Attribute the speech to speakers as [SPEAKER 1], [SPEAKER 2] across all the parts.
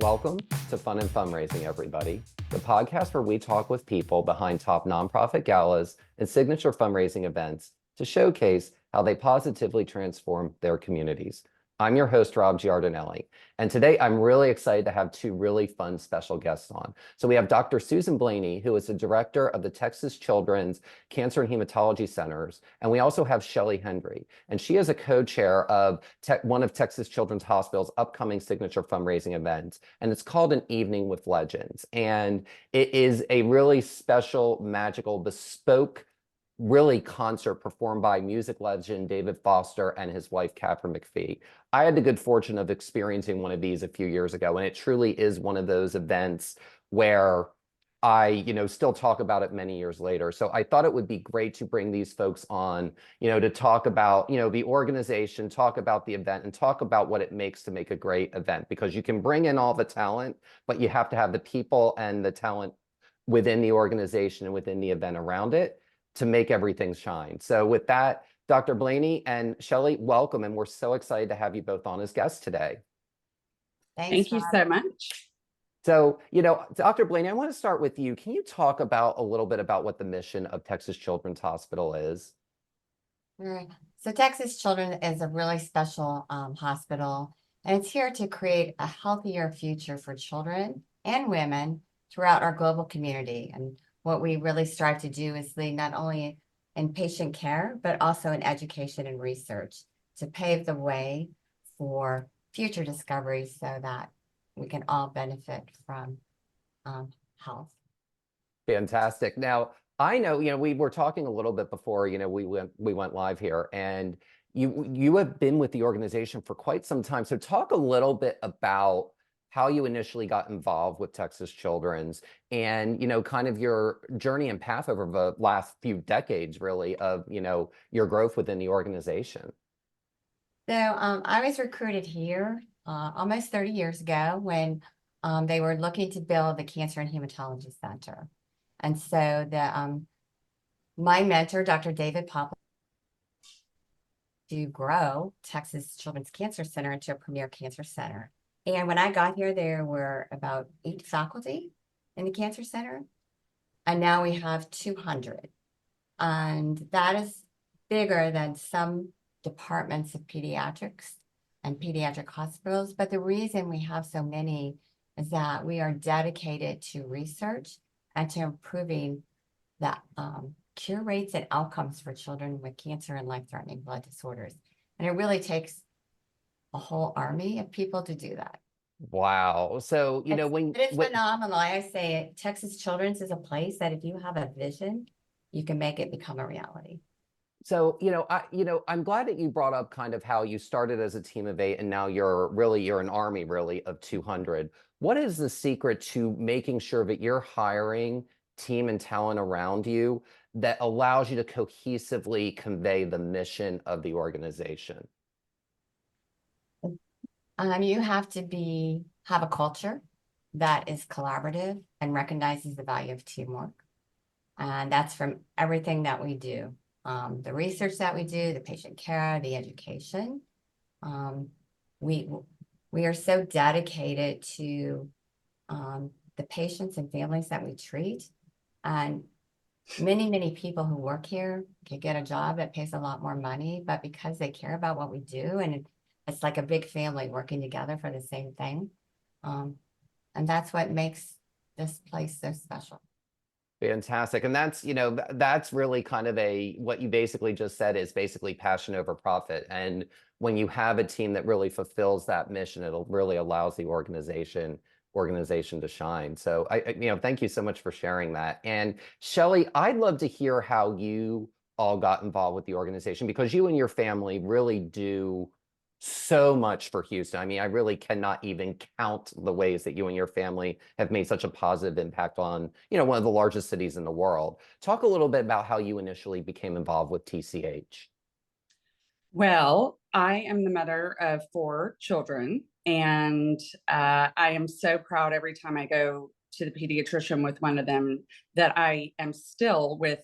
[SPEAKER 1] Welcome to Fun and Fundraising, everybody, the podcast where we talk with people behind top nonprofit galas and signature fundraising events to showcase how they positively transform their communities. I'm your host, Rob Giardinelli, and today I'm really excited to have two really fun special guests on. So we have Dr. Susan Blaney, who is the director of the Texas Children's Cancer and Hematology Centers, and we also have Shelly Hendry, and she is a co-chair of one of Texas Children's Hospital's upcoming signature fundraising events, and it's called An Evening with Legends, and it is a really special, magical, bespoke concert performed by music legend David Foster and his wife, Katharine McPhee. I had the good fortune of experiencing one of these a few years ago, and it truly is one of those events where I, still talk about it many years later. So I thought it would be great to bring these folks on, to talk about, the organization, talk about the event, and talk about what it makes to make a great event, because you can bring in all the talent, but you have to have the people and the talent within the organization and within the event around it to make everything shine. So with that, Dr. Blaney and Shelly, welcome. And we're so excited to have you both on as guests today.
[SPEAKER 2] Thank you so much.
[SPEAKER 1] So, Dr. Blaney, I want to start with you. Can you talk about a little bit about what the mission of Texas Children's Hospital is?
[SPEAKER 3] Right. So Texas Children is a really special hospital, and it's here to create a healthier future for children and women throughout our global community. And what we really strive to do is lead not only in patient care, but also in education and research to pave the way for future discoveries so that we can all benefit from health.
[SPEAKER 1] Fantastic. Now, I know, we were talking a little bit before, we went live here, and you have been with the organization for quite some time. So talk a little bit about how you initially got involved with Texas Children's and, kind of your journey and path over the last few decades, really, of, your growth within the organization.
[SPEAKER 3] So I was recruited here almost 30 years ago when they were looking to build the Cancer and Hematology Center. And so my mentor, Dr. David Pop, to grow Texas Children's Cancer Center into a premier cancer center. And when I got here, there were about 8 faculty in the cancer center, and now we have 200. And that is bigger than some departments of pediatrics and pediatric hospitals. But the reason we have so many is that we are dedicated to research and to improving the cure rates and outcomes for children with cancer and life-threatening blood disorders. And it really takes a whole army of people to do that.
[SPEAKER 1] Wow. So,
[SPEAKER 3] it's phenomenal. I say it, Texas Children's is a place that if you have a vision, you can make it become a reality.
[SPEAKER 1] So, I'm glad that you brought up kind of how you started as a team of 8 and now you're an army really of 200. What is the secret to making sure that you're hiring team and talent around you that allows you to cohesively convey the mission of the organization?
[SPEAKER 3] You have to have a culture that is collaborative and recognizes the value of teamwork. And that's from everything that we do. The research that we do, the patient care, the education. We are so dedicated to the patients and families that we treat. And many people who work here can get a job that pays a lot more money, but because they care about what we do, and it's like a big family working together for the same thing. And that's what makes this place so special.
[SPEAKER 1] Fantastic. And that's, that's really kind of what you basically just said is basically passion over profit. And when you have a team that really fulfills that mission, it really allows the organization to shine. So thank you so much for sharing that. And Shelly, I'd love to hear how you all got involved with the organization, because you and your family really do so much for Houston. I mean, I really cannot even count the ways that you and your family have made such a positive impact on, one of the largest cities in the world. Talk a little bit about how you initially became involved with TCH.
[SPEAKER 2] Well, I am the mother of 4 children, and I am so proud every time I go to the pediatrician with one of them that we are still with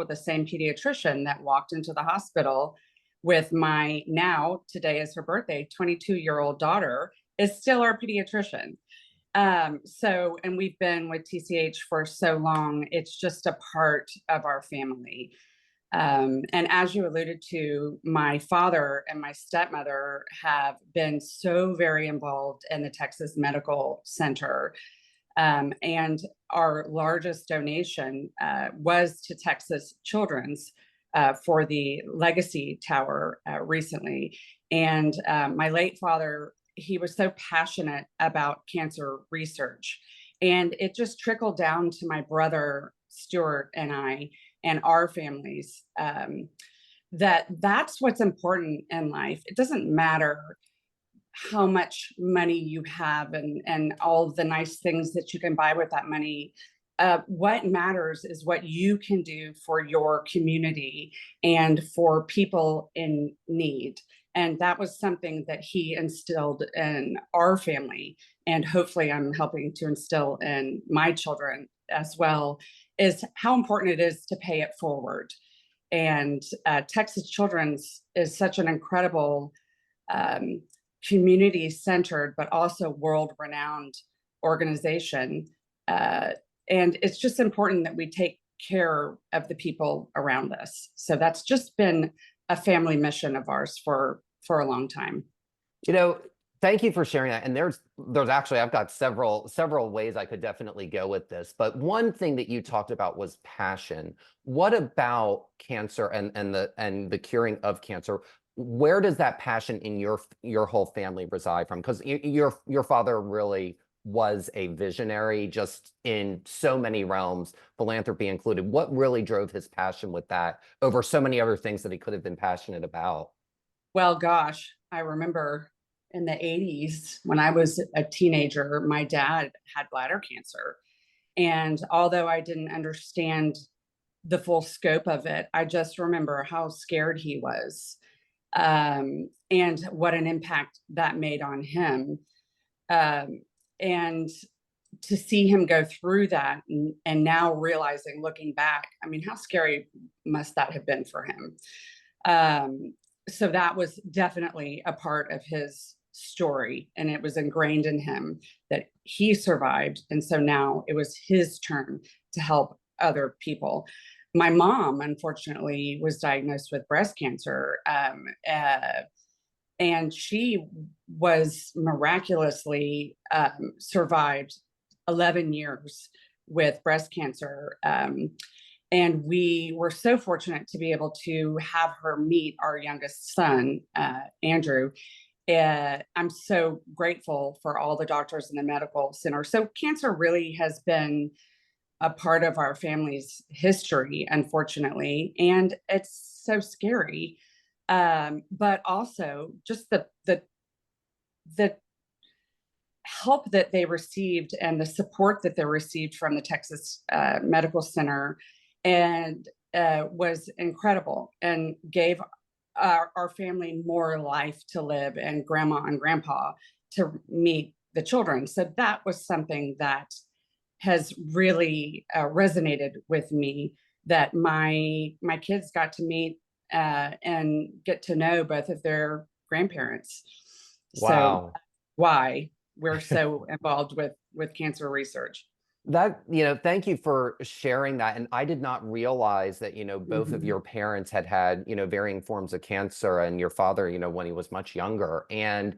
[SPEAKER 2] the same pediatrician that walked into the hospital with today is her birthday, 22-year-old daughter is still our pediatrician. And we've been with TCH for so long, it's just a part of our family. And as you alluded to, my father and my stepmother have been so very involved in the Texas Medical Center. And our largest donation was to Texas Children's for the Legacy Tower recently. And my late father, he was so passionate about cancer research. And it just trickled down to my brother, Stuart, and I, and our families, that's what's important in life. It doesn't matter how much money you have and all the nice things that you can buy with that money. What matters is what you can do for your community and for people in need. And that was something that he instilled in our family. And hopefully I'm helping to instill in my children as well, is how important it is to pay it forward. And Texas Children's is such an incredible community-centered, but also world-renowned organization. And it's just important that we take care of the people around us. So that's just been a family mission of ours for a long time.
[SPEAKER 1] Thank you for sharing that. And there's actually, I've got several ways I could definitely go with this. But one thing that you talked about was passion. What about cancer and the curing of cancer? Where does that passion in your whole family reside from? Because your father really was a visionary, just in so many realms, philanthropy included. What really drove his passion with that over so many other things that he could have been passionate about?
[SPEAKER 2] Well, gosh, I remember in the 80s when I was a teenager, my dad had bladder cancer. And although I didn't understand the full scope of it, I just remember how scared he was, and what an impact that made on him. And to see him go through that and now realizing, looking back, I mean, how scary must that have been for him? So that was definitely a part of his story, and it was ingrained in him that he survived. And so now it was his turn to help other people. My mom, unfortunately, was diagnosed with breast cancer, and she was miraculously survived 11 years with breast cancer. And we were so fortunate to be able to have her meet our youngest son, Andrew. I'm so grateful for all the doctors in the medical center. So cancer really has been a part of our family's history, unfortunately, and it's so scary. But also just the help that they received and the support that they received from the Texas Medical Center and was incredible, and gave our family more life to live, and grandma and grandpa to meet the children. So that was something that has really resonated with me, that my kids got to meet and get to know both of their grandparents.
[SPEAKER 1] Wow.
[SPEAKER 2] So why we're so involved with cancer research.
[SPEAKER 1] Thank you for sharing that. And I did not realize that, both of your parents had varying forms of cancer, and your father, when he was much younger. And,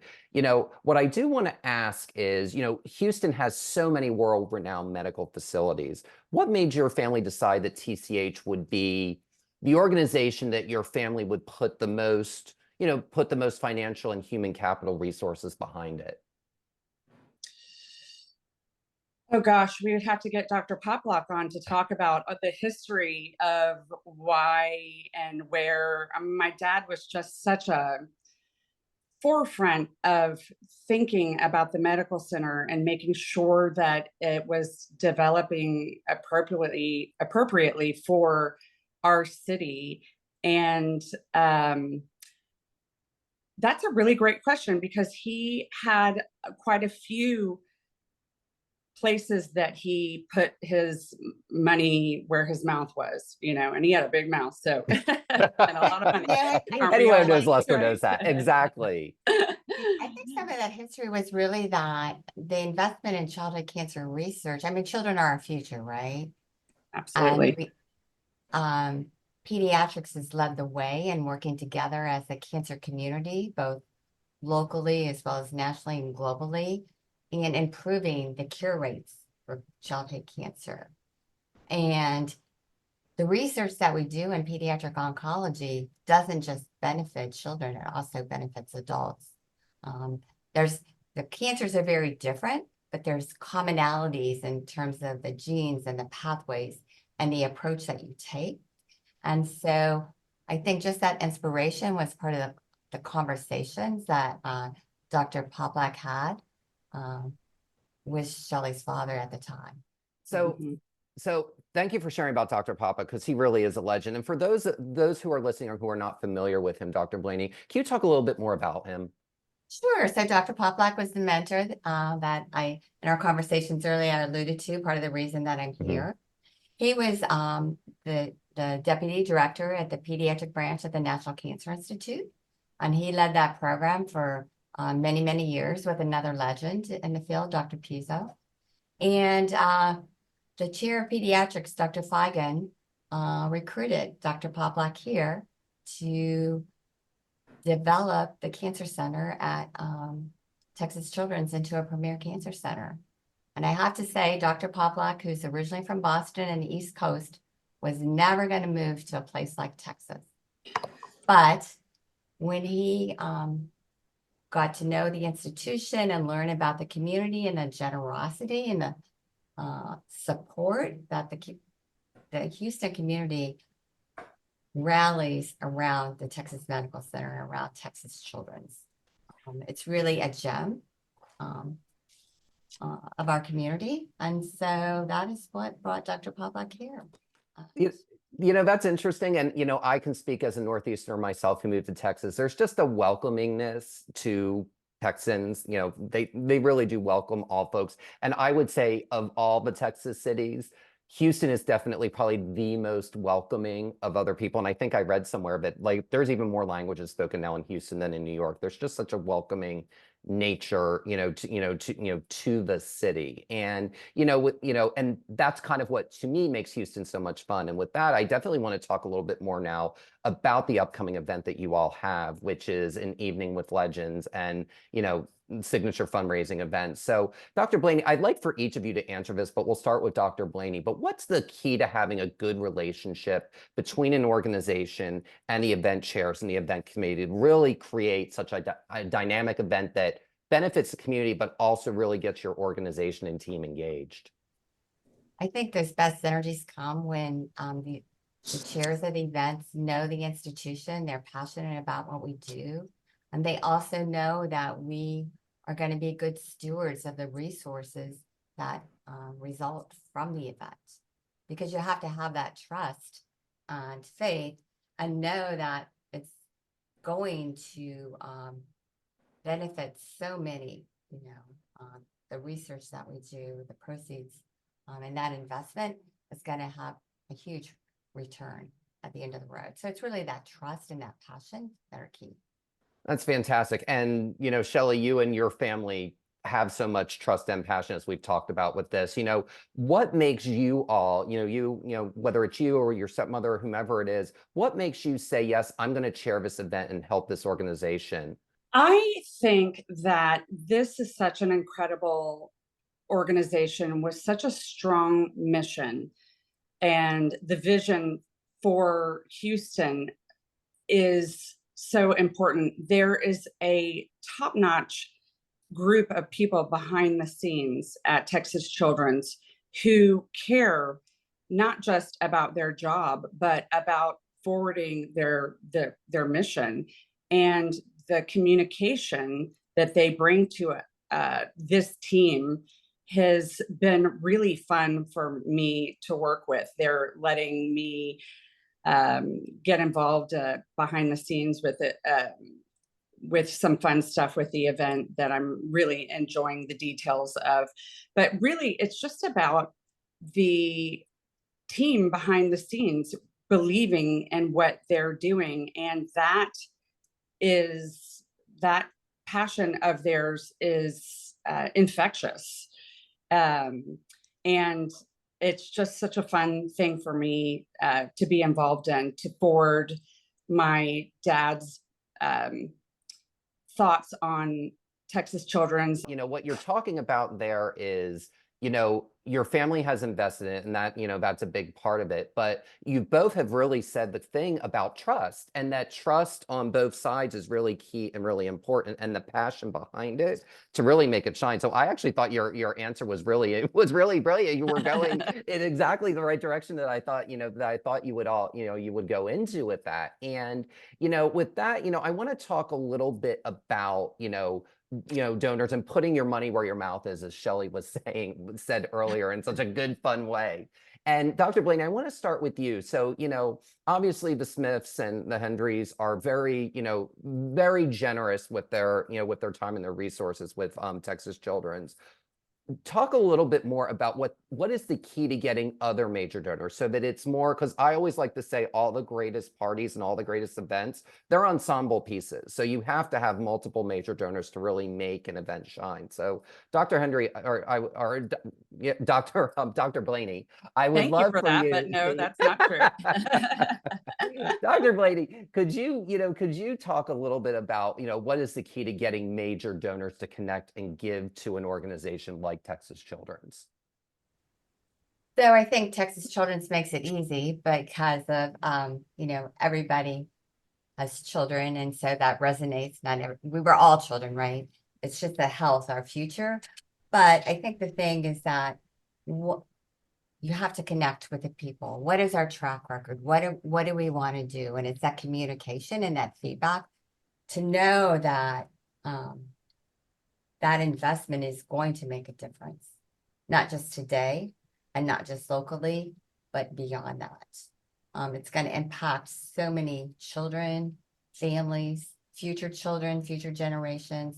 [SPEAKER 1] what I do want to ask is, Houston has so many world-renowned medical facilities. What made your family decide that TCH would be the organization that your family would put the most financial and human capital resources behind it?
[SPEAKER 2] Oh gosh, we would have to get Dr. Poplock on to talk about the history of why and where. My dad was just such a forefront of thinking about the medical center and making sure that it was developing appropriately for our city. And that's a really great question, because he had quite a few places that he put his money where his mouth was, and he had a big mouth, so and a lot of money.
[SPEAKER 3] Yeah,
[SPEAKER 1] Anyone who knows
[SPEAKER 3] like
[SPEAKER 1] Lester knows that. Exactly.
[SPEAKER 3] I think some of that history was really that the investment in childhood cancer research. I mean, children are our future, right?
[SPEAKER 2] Absolutely.
[SPEAKER 3] And pediatrics has led the way in working together as a cancer community, both locally as well as nationally and globally, and improving the cure rates for childhood cancer. And the research that we do in pediatric oncology doesn't just benefit children, it also benefits adults. There's the cancers are very different, but there's commonalities in terms of the genes and the pathways and the approach that you take. And so I think just that inspiration was part of the conversations that Dr. Poplack had with Shelly's father at the time.
[SPEAKER 1] So, so thank you for sharing about Dr. Papa, because he really is a legend. And for those who are listening or who are not familiar with him, Dr. Blaney, can you talk a little bit more about him?
[SPEAKER 3] Sure. So Dr. Poplack was the mentor that I, in our conversations earlier, I alluded to, part of the reason that I'm here. He was the deputy director at the pediatric branch at the National Cancer Institute. And he led that program for many, many years with another legend in the field, Dr. Pizzo. And the chair of pediatrics, Dr. Feigen, recruited Dr. Poplack here to develop the cancer center at Texas Children's into a premier cancer center. And I have to say, Dr. Poplack, who's originally from Boston and the East Coast, was never going to move to a place like Texas. But when he got to know the institution and learn about the community and the generosity and the support that the Houston community rallies around the Texas Medical Center and around Texas Children's. It's really a gem of our community. And so that is what brought Dr. Poplack here.
[SPEAKER 1] You know, that's interesting. And, you know, I can speak as a Northeasterner myself who moved to Texas. There's just a welcomingness to Texans. You know, they really do welcome all folks. And I would say of all the Texas cities, Houston is definitely probably the most welcoming of other people. And I think I read somewhere that like there's even more languages spoken now in Houston than in New York. There's just such a welcoming nature, to the city. And, and that's kind of what to me makes Houston so much fun. And with that, I definitely want to talk a little bit more now about the upcoming event that you all have, which is an evening with legends and, signature fundraising events. So Dr. Blaney, I'd like for each of you to answer this, but we'll start with Dr. Blaney. But what's the key to having a good relationship between an organization and the event chairs and the event committee to really create such a dynamic event that benefits the community, but also really gets your organization and team engaged?
[SPEAKER 3] I think those best synergies come when the chairs of the events know the institution, they're passionate about what we do. And they also know that we are going to be good stewards of the resources that result from the event. Because you have to have that trust and faith and know that it's going to benefit so many, the research that we do, the proceeds, and that investment is going to have a huge return at the end of the road. So it's really that trust and that passion that are key.
[SPEAKER 1] That's fantastic. And, Shelly, you and your family have so much trust and passion as we've talked about with this. What makes you all, whether it's you or your stepmother or whomever it is, what makes you say, yes, I'm going to chair this event and help this organization?
[SPEAKER 2] I think that this is such an incredible organization with such a strong mission, and the vision for Houston is so important. There is a top-notch group of people behind the scenes at Texas Children's who care not just about their job, but about forwarding their mission, and the communication that they bring to this team has been really fun for me to work with. They're letting me get involved behind the scenes with it, with some fun stuff with the event that I'm really enjoying the details of. But really, it's just about the team behind the scenes believing in what they're doing. And that passion of theirs is infectious. And it's just such a fun thing for me to be involved in, to forward my dad's thoughts on Texas Children's.
[SPEAKER 1] What you're talking about there is, your family has invested in it, and that, that's a big part of it. But you both have really said the thing about trust, and that trust on both sides is really key and really important, and the passion behind it to really make it shine. So I actually thought your answer was really brilliant. You were going in exactly the right direction that I thought, you would you would go into with that. And, with that, I want to talk a little bit about, donors and putting your money where your mouth is, as Shelly said earlier, in such a good, fun way. And Dr. Blaney, I want to start with you. So, obviously the Smiths and the Hendrys are very, very generous with their, with their time and their resources with Texas Children's. Talk a little bit more about what is the key to getting other major donors, so that it's more, because I always like to say all the greatest parties and all the greatest events, they're ensemble pieces. So you have to have multiple major donors to really make an event shine. So Dr. Hendry, Dr. Blaney, I would
[SPEAKER 2] Thank you
[SPEAKER 1] love
[SPEAKER 2] for
[SPEAKER 1] for
[SPEAKER 2] that,
[SPEAKER 1] you
[SPEAKER 2] but no,
[SPEAKER 1] to-
[SPEAKER 2] that's not true.
[SPEAKER 1] Dr. Blaney, could you talk a little bit about, what is the key to getting major donors to connect and give to an organization like Texas Children's?
[SPEAKER 3] So I think Texas Children's makes it easy because of, everybody has children. And so that resonates. We were all children, right? It's just the health, our future. But I think the thing is that you have to connect with the people. What is our track record? What do we want to do? And it's that communication and that feedback to know that that investment is going to make a difference, not just today and not just locally, but beyond that. It's going to impact so many children, families, future children, future generations.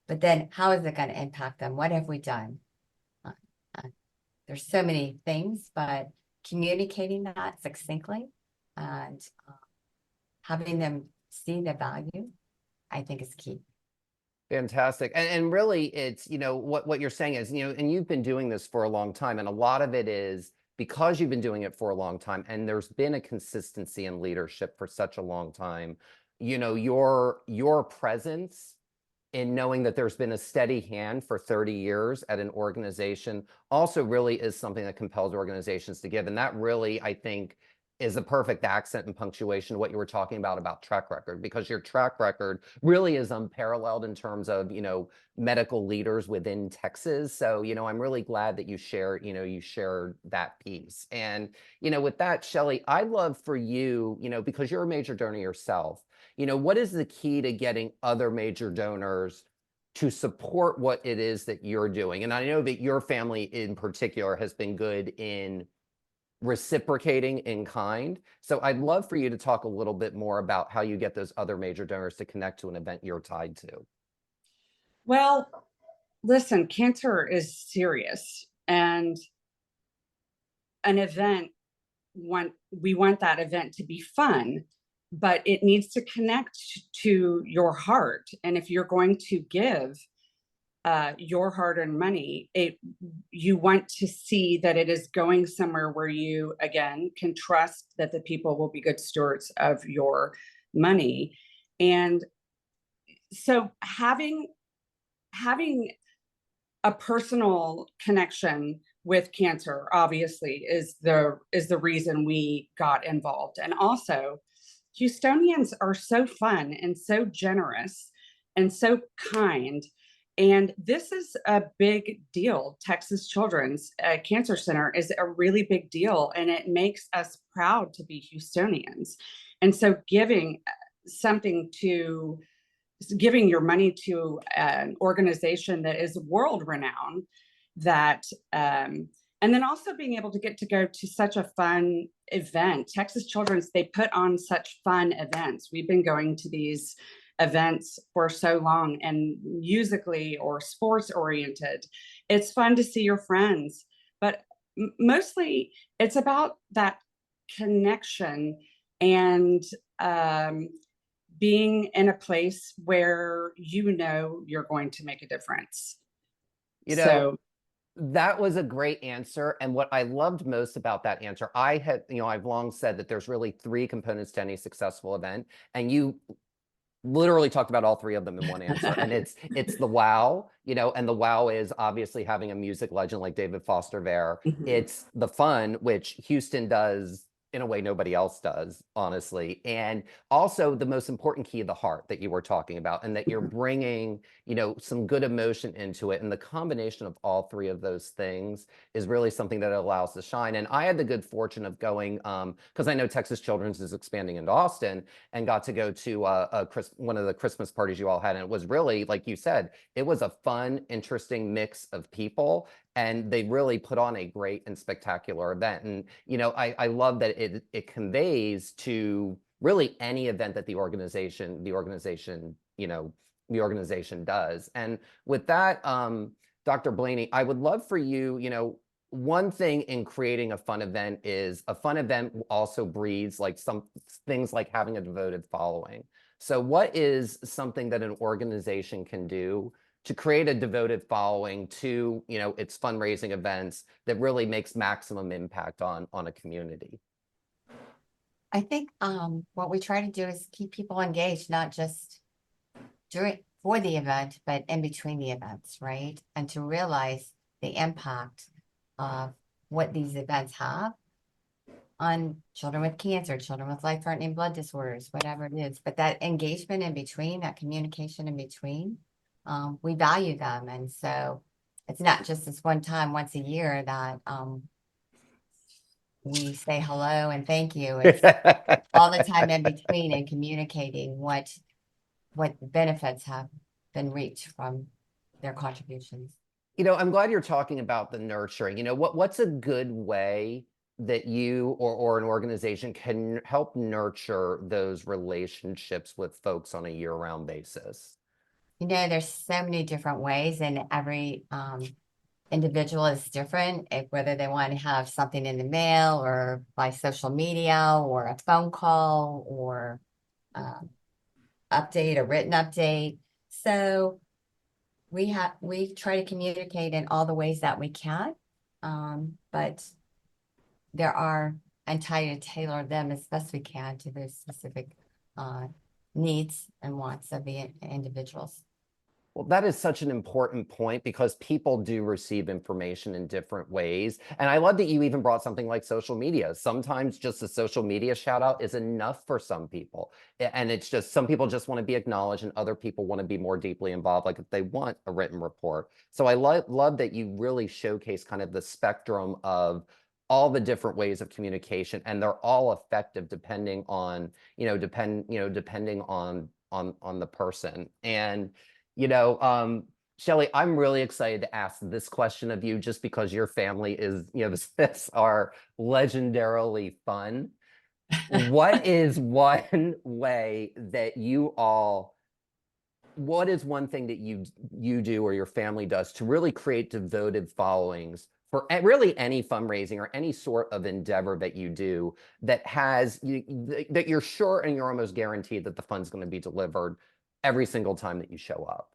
[SPEAKER 3] But then how is it going to impact them? What have we done? There's so many things, but communicating that succinctly and having them see the value, I think is key.
[SPEAKER 1] Fantastic. And really it's, what you're saying is, and you've been doing this for a long time, and a lot of it is because you've been doing it for a long time, and there's been a consistency in leadership for such a long time, your presence in knowing that there's been a steady hand for 30 years at an organization also really is something that compels organizations to give. And that really, I think, is a perfect accent and punctuation to what you were talking about track record, because your track record really is unparalleled in terms of, medical leaders within Texas. So, I'm really glad that you shared that piece. And, with that, Shelly, I'd love for you, because you're a major donor yourself, what is the key to getting other major donors to support what it is that you're doing? And I know that your family in particular has been good in reciprocating in kind. So I'd love for you to talk a little bit more about how you get those other major donors to connect to an event you're tied to.
[SPEAKER 2] Well, listen, cancer is serious, and an event, we want that event to be fun, but it needs to connect to your heart. And if you're going to give your hard-earned money, you want to see that it is going somewhere where you, again, can trust that the people will be good stewards of your money. And so having a personal connection with cancer obviously is the reason we got involved. And also, Houstonians are so fun and so generous and so kind. And this is a big deal. Texas Children's Cancer Center is a really big deal, and it makes us proud to be Houstonians. And so giving your money to an organization that is world renowned, and then also being able to go to such a fun event. Texas Children's, they put on such fun events. We've been going to these events for so long, and musically or sports oriented. It's fun to see your friends, but mostly it's about that connection and being in a place where you know you're going to make a difference.
[SPEAKER 1] You know, that was a great answer. And what I loved most about that answer, I've long said that there's really 3 components to any successful event. And you literally talked about all 3 of them in one answer. And it's the wow, and the wow is obviously having a music legend like David Foster there.
[SPEAKER 2] Mhm.
[SPEAKER 1] It's the fun, which Houston does in a way nobody else does, honestly. And also the most important key, the heart that you were talking about, and that you're bringing, some good emotion into it. And the combination of all 3 of those things is really something that allows to shine. And I had the good fortune of going, because I know Texas Children's is expanding into Austin, and got to go to one of the Christmas parties you all had. And it was really, like you said, it was a fun, interesting mix of people. And they really put on a great and spectacular event. And, I love that it conveys to really any event that the organization does. And with that, Dr. Blaney, I would love for you, one thing in creating a fun event is a fun event also breeds like some things like having a devoted following. So what is something that an organization can do to create a devoted following to, its fundraising events that really makes maximum impact on a community?
[SPEAKER 3] I think what we try to do is keep people engaged, not just for the event, but in between the events, right? And to realize the impact of what these events have on children with cancer, children with life-threatening blood disorders, whatever it is. But that engagement in between, that communication in between, we value them. And so it's not just this one time, once a year that we say hello and thank you. It's all the time in between and communicating what benefits have been reached from their contributions.
[SPEAKER 1] I'm glad you're talking about the nurturing. What's a good way that you or an organization can help nurture those relationships with folks on a year-round basis?
[SPEAKER 3] There's so many different ways, and every individual is different, whether they want to have something in the mail or by social media or a phone call or a written update. So we try to communicate in all the ways that we can, but and try to tailor them as best we can to the specific needs and wants of the individuals.
[SPEAKER 1] Well, that is such an important point because people do receive information in different ways. And I love that you even brought something like social media. Sometimes just a social media shout out is enough for some people. And it's just, some people just want to be acknowledged and other people want to be more deeply involved, like if they want a written report. So I love that you really showcase kind of the spectrum of all the different ways of communication, and they're all effective depending on, depending on the person. And Shelly, I'm really excited to ask this question of you just because your family is, the Smiths are legendarily fun. What is one way that what is one thing that you do or your family does to really create devoted followings for really any fundraising or any sort of endeavor that you do that that you're sure and you're almost guaranteed that the fund's going to be delivered every single time that you show up?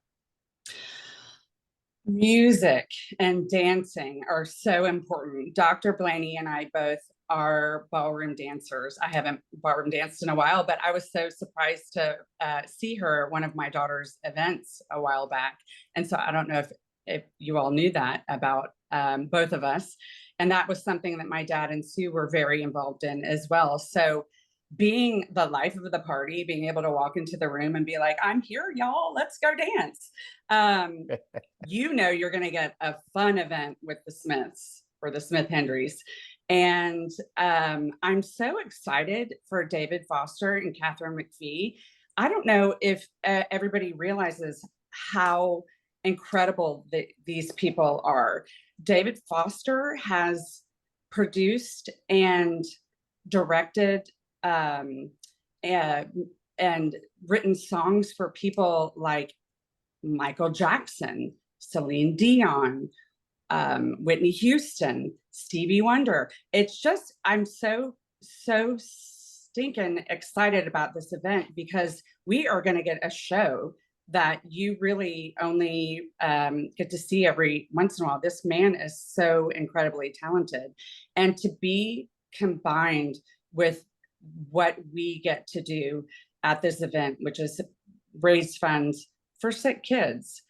[SPEAKER 2] Music and dancing are so important. Dr. Blaney and I both are ballroom dancers. I haven't ballroom danced in a while, but I was so surprised to see her at one of my daughter's events a while back. And so I don't know if you all knew that about both of us. And that was something that my dad and Sue were very involved in as well. So being the life of the party, being able to walk into the room and be like, I'm here, y'all, let's go dance. You're going to get a fun event with the Smiths or the Smith Hendrys. And I'm so excited for David Foster and Katharine McPhee. I don't know if everybody realizes how incredible these people are. David Foster has produced and directed and written songs for people like Michael Jackson, Celine Dion, Whitney Houston, Stevie Wonder. It's just, I'm so stinking excited about this event because we are going to get a show that you really only get to see every once in a while. This man is so incredibly talented. And to be combined with what we get to do at this event, which is raise funds for sick kids,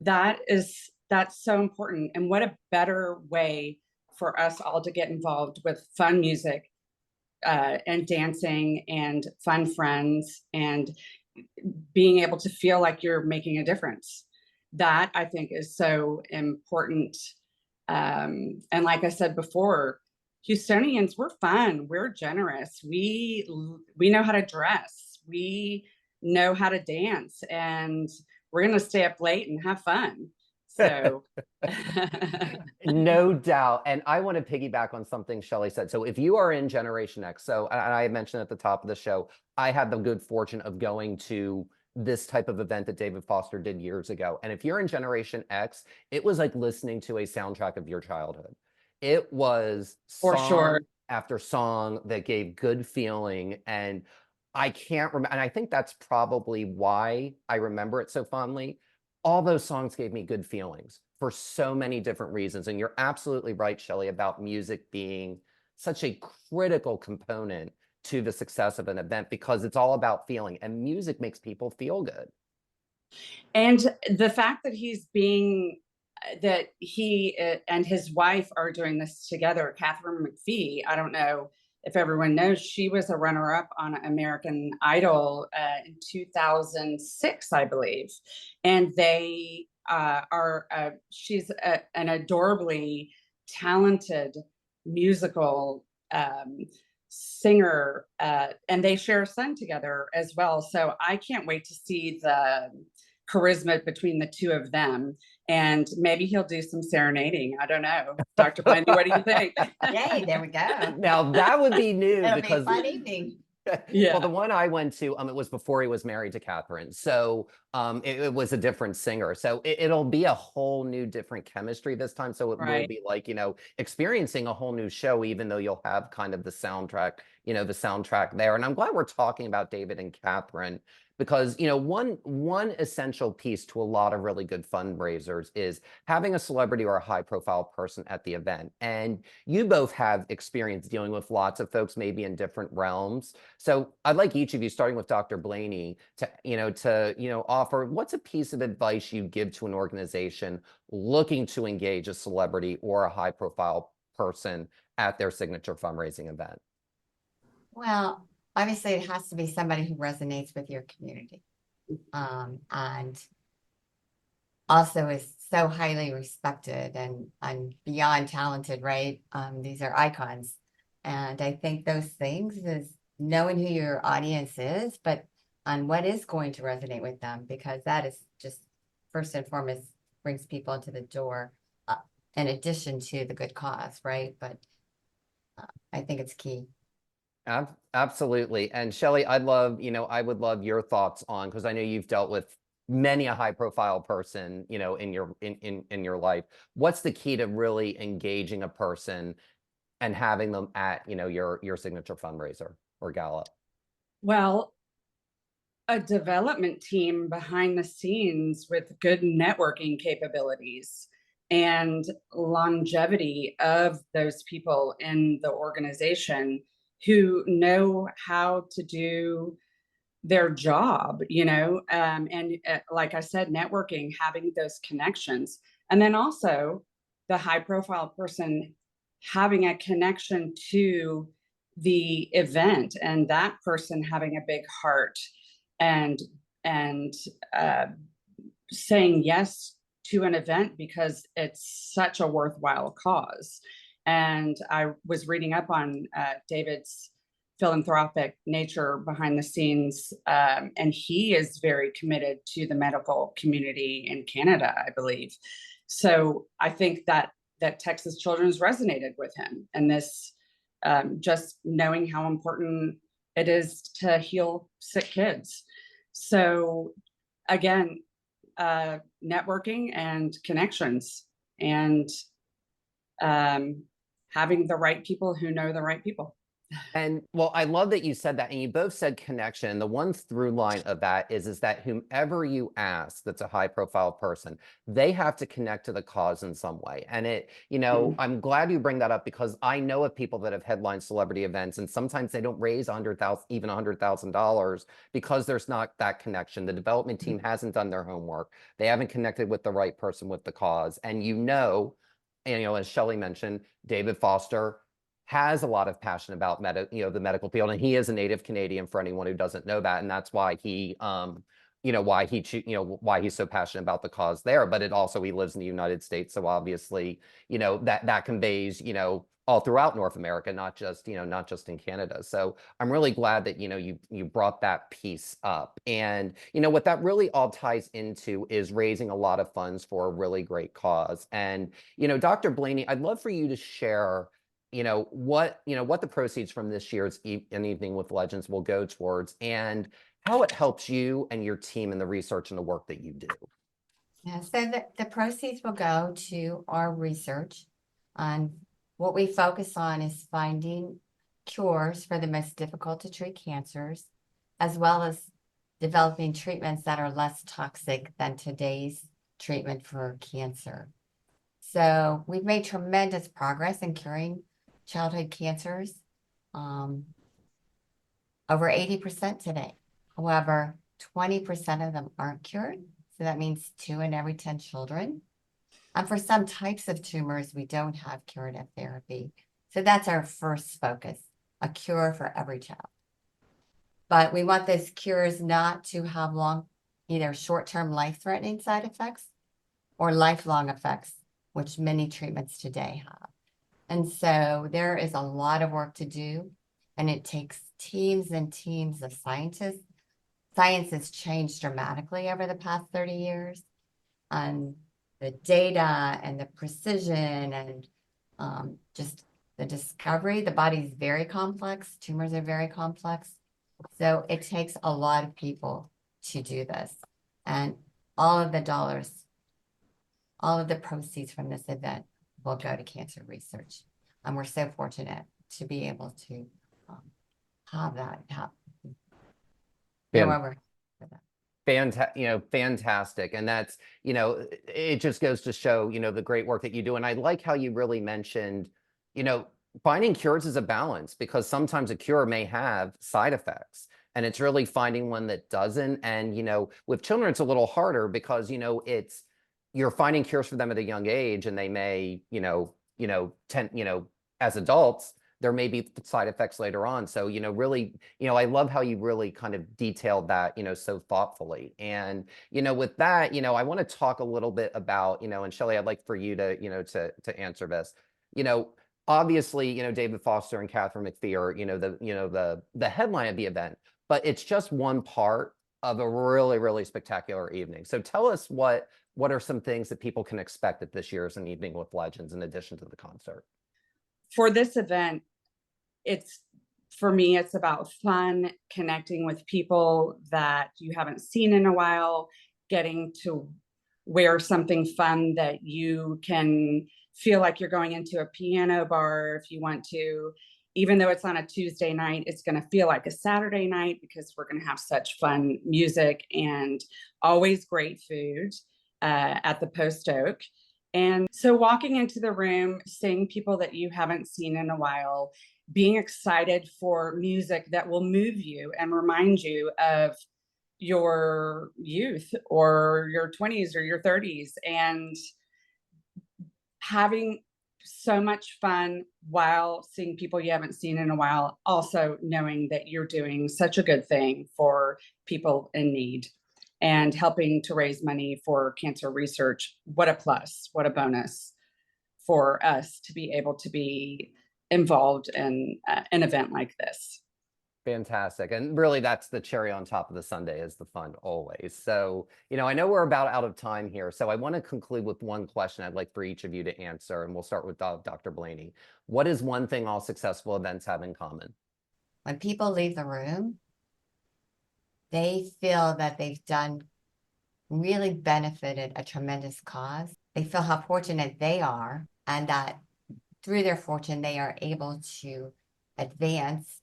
[SPEAKER 2] that's so important. And what a better way for us all to get involved with fun music and dancing and fun friends and being able to feel like you're making a difference. That I think is so important. And like I said before, Houstonians, we're fun, we're generous, we know how to dress, we know how to dance, and we're going to stay up late and have fun. So
[SPEAKER 1] No doubt. And I want to piggyback on something Shelly said. So if you are in Generation X, so and I mentioned at the top of the show, I had the good fortune of going to this type of event that David Foster did years ago. And if you're in Generation X, it was like listening to a soundtrack of your childhood. It was
[SPEAKER 2] for
[SPEAKER 1] song
[SPEAKER 2] sure.
[SPEAKER 1] after song that gave good feeling. And I can't remember. And I think that's probably why I remember it so fondly. All those songs gave me good feelings for so many different reasons. And you're absolutely right, Shelly, about music being such a critical component to the success of an event because it's all about feeling, and music makes people feel good.
[SPEAKER 2] And the fact that that he and his wife are doing this together, Katharine McPhee, I don't know if everyone knows, she was a runner-up on American Idol in 2006, I believe. And they she's an adorably talented musical singer, and they share a son together as well. So I can't wait to see the charisma between the two of them, and maybe he'll do some serenading. I don't know. Dr. Blaney, what do you think?
[SPEAKER 3] Yay, there we go.
[SPEAKER 1] Now that would be new
[SPEAKER 3] It'll
[SPEAKER 1] because
[SPEAKER 3] be a fun evening.
[SPEAKER 2] Yeah.
[SPEAKER 1] well, the one I went to, it was before he was married to Katharine. So it was a different singer. So it'll be a whole new different chemistry this time. So it will
[SPEAKER 2] Right.
[SPEAKER 1] be like, experiencing a whole new show, even though you'll have kind of the soundtrack there. And I'm glad we're talking about David and Katharine because, one essential piece to a lot of really good fundraisers is having a celebrity or a high profile person at the event. And you both have experience dealing with lots of folks, maybe in different realms. So I'd like each of you, starting with Dr. Blaney, to offer what's a piece of advice you give to an organization looking to engage a celebrity or a high profile person at their signature fundraising event?
[SPEAKER 3] Well, obviously it has to be somebody who resonates with your community. And also is so highly respected and beyond talented, right? These are icons. And I think those things is knowing who your audience is, but on what is going to resonate with them, because that is just first and foremost brings people into the door, in addition to the good cause, right? But I think it's key.
[SPEAKER 1] Absolutely. And Shelly, I would love your thoughts on, because I know you've dealt with many a high profile person, in your life. What's the key to really engaging a person and having them at, your signature fundraiser or gala?
[SPEAKER 2] Well, a development team behind the scenes with good networking capabilities and longevity of those people in the organization who know how to do their job, and like I said, networking, having those connections, and then also the high profile person having a connection to the event and that person having a big heart and and saying yes to an event because it's such a worthwhile cause. And I was reading up on David's philanthropic nature behind the scenes, and he is very committed to the medical community in Canada, I believe. So I think that Texas Children's resonated with him, and this just knowing how important it is to heal sick kids. So again, networking and connections, and having the right people who know the right people.
[SPEAKER 1] And well, I love that you said that, and you both said connection. The one through line of that is that whomever you ask that's a high profile person, they have to connect to the cause in some way. And I'm glad you bring that up because I know of people that have headlined celebrity events, and sometimes they don't raise 100,000, even $100,000 because there's not that connection. The development team hasn't done their homework. They haven't connected with the right person with the cause. And as Shelly mentioned, David Foster has a lot of passion about the medical field, and he is a native Canadian for anyone who doesn't know that, and that's why why he's so passionate about the cause there. But he lives in the United States, so obviously, that conveys, all throughout North America, not just in Canada. So I'm really glad that you brought that piece up, and what that really all ties into is raising a lot of funds for a really great cause. And Dr. Blaney, I'd love for you to share what the proceeds from this year's an Evening with Legends will go towards, and how it helps you and your team in the research and the work that you do.
[SPEAKER 3] Yeah, so the proceeds will go to our research. On what we focus on is finding cures for the most difficult to treat cancers, as well as developing treatments that are less toxic than today's treatment for cancer. So we've made tremendous progress in curing childhood cancers, over 80% today. However, 20% of them aren't cured. So that means 2 in every 10 children. And for some types of tumors, we don't have curative therapy. So that's our first focus, a cure for every child. But we want those cures not to have either short-term life-threatening side effects or lifelong effects, which many treatments today have. And so there is a lot of work to do, and it takes teams and teams of scientists. Science has changed dramatically over the past 30 years. And the data and the precision and just the discovery, the body is very complex. Tumors are very complex. So it takes a lot of people to do this. And all of the proceeds from this event will go to cancer research. And we're so fortunate to be able to have that happen.
[SPEAKER 1] Fantastic. And that's, it just goes to show, the great work that you do. And I like how you really mentioned, finding cures is a balance, because sometimes a cure may have side effects, and it's really finding one that doesn't. And, with children, it's a little harder because, you're finding cures for them at a young age, and they may, as adults, there may be side effects later on. So, really, I love how you really kind of detailed that, so thoughtfully. And, with that, I want to talk a little bit about, and Shelly, I'd like for you to, to answer this. Obviously, David Foster and Katharine McPhee are, the headline of the event, but it's just one part of a really, really spectacular evening. So tell us what are some things that people can expect at this year's An Evening with Legends in addition to the concert?
[SPEAKER 2] For this event, for me, it's about fun, connecting with people that you haven't seen in a while, getting to wear something fun that you can feel like you're going into a piano bar if you want to. Even though it's on a Tuesday night, it's going to feel like a Saturday night, because we're going to have such fun music and always great food at the Post Oak. And so walking into the room, seeing people that you haven't seen in a while, being excited for music that will move you and remind you of your youth or your 20s or your 30s, and having so much fun while seeing people you haven't seen in a while, also knowing that you're doing such a good thing for people in need and helping to raise money for cancer research. What a plus, what a bonus for us to be able to be involved in an event like this.
[SPEAKER 1] Fantastic. And really, that's the cherry on top of the sundae, is the fun always. So, I know we're about out of time here. So I want to conclude with one question I'd like for each of you to answer. And we'll start with Dr. Blaney. What is one thing all successful events have in common?
[SPEAKER 3] When people leave the room, they feel that they've really benefited a tremendous cause. They feel how fortunate they are, and that through their fortune, they are able to advance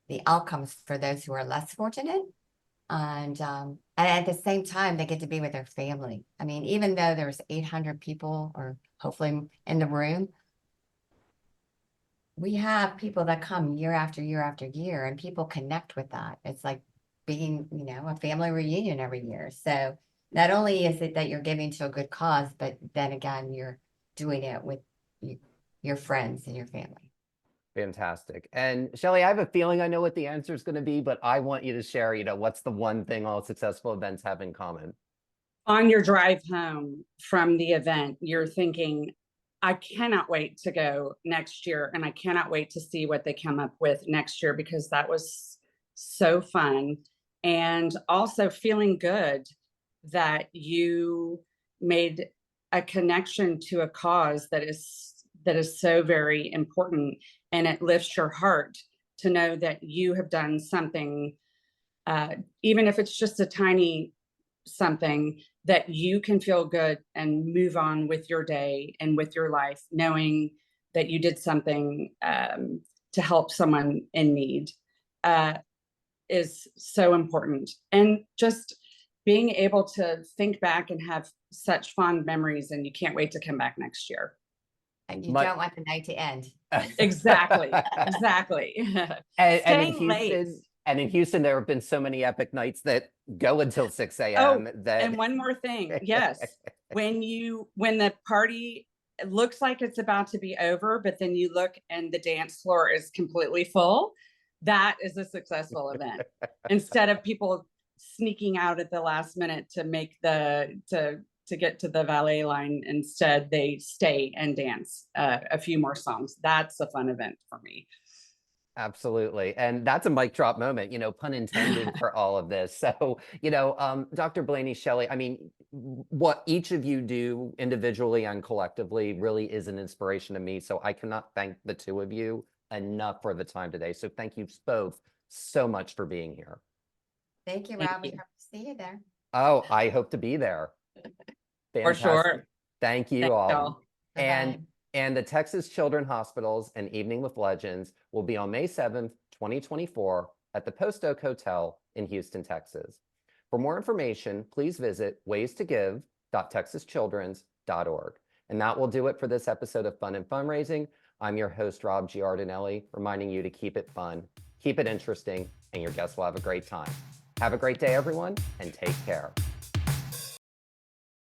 [SPEAKER 3] the outcomes for those who are less fortunate. And at the same time, they get to be with their family. I mean, even though there's 800 people or hopefully in the room, we have people that come year after year after year, and people connect with that. It's like being, a family reunion every year. So not only is it that you're giving to a good cause, but then again, you're doing it with your friends and your family.
[SPEAKER 1] Fantastic. And Shelly, I have a feeling I know what the answer is going to be, but I want you to share, what's the one thing all successful events have in common?
[SPEAKER 2] On your drive home from the event, you're thinking, I cannot wait to go next year, and I cannot wait to see what they come up with next year, because that was so fun. And also feeling good that you made a connection to a cause that is so very important, and it lifts your heart to know that you have done something, even if it's just a tiny something, that you can feel good and move on with your day and with your life, knowing that you did something to help someone in need, is so important. And just being able to think back and have such fond memories, and you can't wait to come back next year.
[SPEAKER 3] And you don't want the night to end.
[SPEAKER 2] Exactly. Exactly.
[SPEAKER 1] And in Houston, there have been so many epic nights that go until 6 a.m.
[SPEAKER 2] And one more thing. Yes. When the party looks like it's about to be over, but then you look and the dance floor is completely full, that is a successful event. Instead of people sneaking out at the last minute to make to get to the valet line, instead they stay and dance a few more songs. That's a fun event for me.
[SPEAKER 1] Absolutely. And that's a mic drop moment, pun intended for all of this. So, Dr. Blaney, Shelly, I mean, what each of you do individually and collectively really is an inspiration to me. So I cannot thank the two of you enough for the time today. So thank you both so much for being here.
[SPEAKER 3] Thank you, Rob. We hope to see you there.
[SPEAKER 1] Oh, I hope to be there.
[SPEAKER 2] For sure.
[SPEAKER 1] Thank you all.
[SPEAKER 3] Bye-bye.
[SPEAKER 1] And the Texas Children's Hospitals and Evening with Legends will be on May 7th, 2024 at the Post Oak Hotel in Houston, Texas. For more information, please visit waystogive.texaschildrens.org. And that will do it for this episode of Fun and Fundraising. I'm your host, Rob Giardinelli, reminding you to keep it fun, keep it interesting, and your guests will have a great time. Have a great day, everyone, and take care.